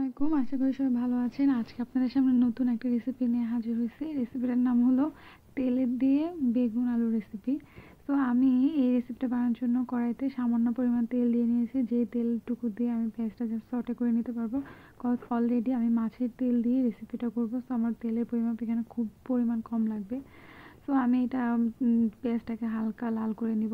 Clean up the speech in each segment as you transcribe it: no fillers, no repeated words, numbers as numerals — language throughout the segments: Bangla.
আলাইকুম, আশা করি সবাই ভালো আছেন। আজকে আপনাদের সামনে নতুন একটা রেসিপি নিয়ে হাজির হয়েছি। রেসিপিটার নাম হলো তেলের দিয়ে বেগুন আলু রেসিপি। তো আমি এই রেসিপিটা বানানোর জন্য কড়াইতে সামান্য পরিমাণ তেল দিয়ে নিয়েছি, যেই তেলটুকু দিয়ে আমি পেঁয়াজটা জাস্ট সটে করে নিতে পারবো। কজ অলরেডি আমি মাছের তেল দিয়ে রেসিপিটা করবো, তো আমার তেলের পরিমাপ এখানে খুব পরিমাণ কম লাগবে। তো আমি এটা পেঁয়াজটাকে হালকা লাল করে নিব।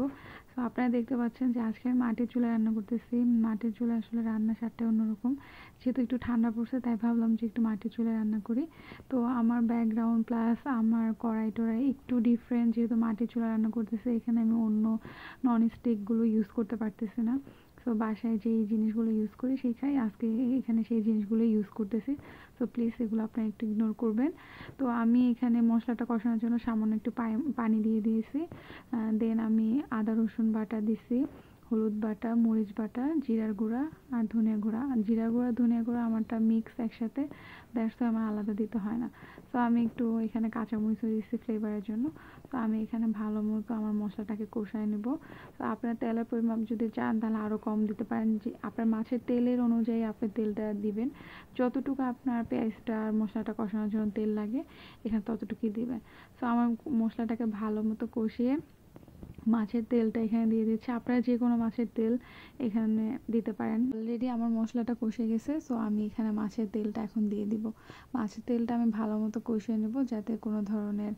তো আপনারা দেখতে পাচ্ছেন যে আজকে আমি মাটির চুলায় রান্না করতেছি। মাটির চুলায় আসলে রান্নার স্বাদটা অন্যরকম। যেহেতু একটু ঠান্ডা পড়ছে তাই ভাবলাম যে একটু মাটির চুলায় রান্না করি। তো আমার ব্যাকগ্রাউন্ড প্লাস আমার কড়াই টড়াই একটু ডিফারেন্ট, যেহেতু মাটির চুলায় রান্না করতেছি। এখানে আমি অন্য নন স্টিকগুলো ইউজ করতে পারতেছি না। তো বাসায় যেই জিনিসগুলো ইউজ করি সেইখানে আজকে এখানে সেই জিনিসগুলো ইউজ করতেছি। তো প্লিজ এগুলো আপনারা একটু ইগনোর করবেন। তো আমি এখানে মশলাটা কষানোর জন্য সামান্য একটু পানি দিয়ে দিয়েছি। দেন আমি আদা রসুন বাটা দিছি, হলুদ বাটা, মরিচ বাটা, জিরার গুঁড়া আর ধনিয়া গুঁড়া। জিরা গুঁড়া ধনিয়া গুঁড়া আমারটা মিক্স একসাথে, দ্যাটস ওয়াই আমার আলাদা দিতে হয় না। তো আমি একটু এখানে কাঁচামরিচও দিচ্ছি ফ্লেভারের জন্য। তো আমি এখানে ভালো মতো আমার মশলাটাকে কষায় নেব। তো আপনার তেলের পরিমাপ যদি চান তাহলে আরও কম দিতে পারেন, যে আপনার মাছের তেলের অনুযায়ী আপনি তেলটা দিবেন। যতটুকু আপনার পেঁয়াজটা আর মশলাটা কষানোর জন্য তেল লাগে এখানে ততটুকুই দিবেন। তো আমার মশলাটাকে ভালো মতো কষিয়ে মাছের তেলটা এখানে দিয়ে দিচ্ছি। আপনারা যে কোনো মাছের তেল এখানে দিতে পারেন। অলরেডি আমার মশলাটা কষে গেছে, সো আমি এখানে মাছের তেলটা এখন দিয়ে দিব। মাছের তেলটা আমি ভালো মতো কষিয়ে নেব যাতে কোনো ধরনের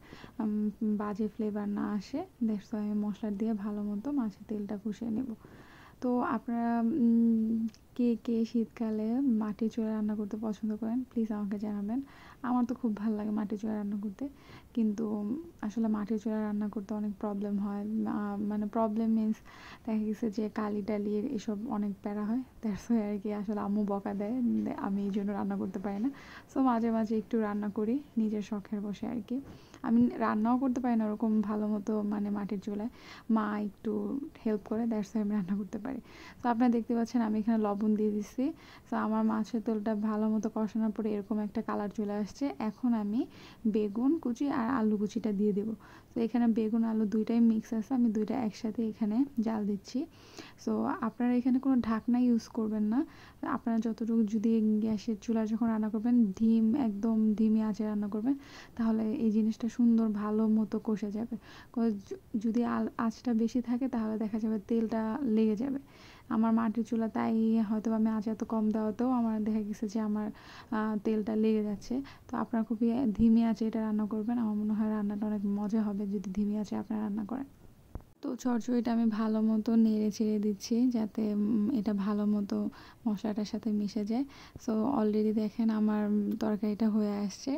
বাজে ফ্লেভার না আসে। দ্যাটস ওয়াই আমি মশলা দিয়ে ভালো মতো মাছের তেলটা কষিয়ে নেব। তো আপনারা কে কে শীতকালে মাটির চুলায় রান্না করতে পছন্দ করেন প্লিজ আমাকে জানাবেন। আমার তো খুব ভালো লাগে মাটির চুলায় রান্না করতে, কিন্তু আসলে মাটির চুলায় রান্না করতে অনেক প্রবলেম হয়। মানে প্রবলেম মিন্স দেখা গেছে যে কালি টালির এসব অনেক প্যারা হয়। দ্যাটস ওয়াই আর কি, আসলে আম্মু বকা দেয়, আমি এই জন্য রান্না করতে পারি না। সো মাঝে মাঝে একটু রান্না করি নিজের শখের বসে আর কি। আমি রান্নাও করতে পারি না ওরকম ভালো মতো, মানে মাটির চুলায় মা একটু হেল্প করে, দ্যাটস ওয়াই আমি রান্না করতে পারি। তো আপনারা দেখতে পাচ্ছেন আমি এখানে লবণ দিয়ে দিচ্ছি। তো আমার মাছের তেলটা ভালো মতো কষানোর পরে এরকম একটা কালার চলে আসছে। এখন আমি বেগুন কুচি আর আলু কুচিটা দিয়ে দেবো। তো এখানে বেগুন আলু দুইটাই মিক্স আছে, আমি দুইটা একসাথে এখানে জাল দিচ্ছি। সো আপনারা এখানে কোনো ঢাকনা ইউজ করবেন না। আপনারা যতটুকু যদি গ্যাসের চুলায় যখন রান্না করবেন একদম ধিমি আঁচে রান্না করবেন, তাহলে এই জিনিসটা সুন্দর ভালো মতো কষে যাবে। যদি আঁচটা বেশি থাকে তাহলে দেখা যাবে তেলটা লেগে যাবে। আমার মাটির চুলা, তাই হয়তো আমি আঁচ এত কম দেওয়াতেও আমার দেখা গেছে যে আমার তেলটা লেগে যাচ্ছে। তো আপনারা খুবই ধিমি আঁচে এটা রান্না করবেন। আমার মনে হয় রান্নাটা অনেক মজা হবে যদি ধিমি আঁচে আপনারা রান্না করেন। তো চচ্চড়িটা আমি ভালো মতো নেড়ে চেড়ে দিচ্ছি যাতে এটা ভালো মতো মশলাটার সাথে মিশে যায়। সো অলরেডি দেখেন আমার তরকারিটা হয়ে আসছে।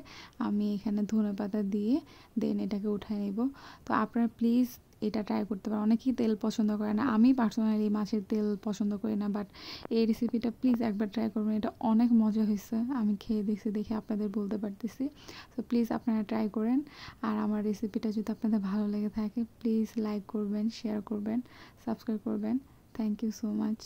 আমি এখানে ধনেপাতা দিয়ে দেন এটাকে উঠায় নিব। তো আপনারা প্লিজ এটা ট্রাই করতে পারেন। অনেকেই তেল পছন্দ করে না, আমি পার্সোনালি মাছের তেল পছন্দ করি না, বাট এই রেসিপিটা প্লিজ একবার ট্রাই করবেন। এটা অনেক মজা হয়েছে, আমি খেয়ে দেখছি, দেখে আপনাদের বলতে পারতেছি। তো প্লিজ আপনারা ট্রাই করেন। আর আমার রেসিপিটা যদি আপনাদের ভালো লেগে থাকে প্লিজ লাইক করবেন, শেয়ার করবেন, সাবস্ক্রাইব করবেন। Thank you so much.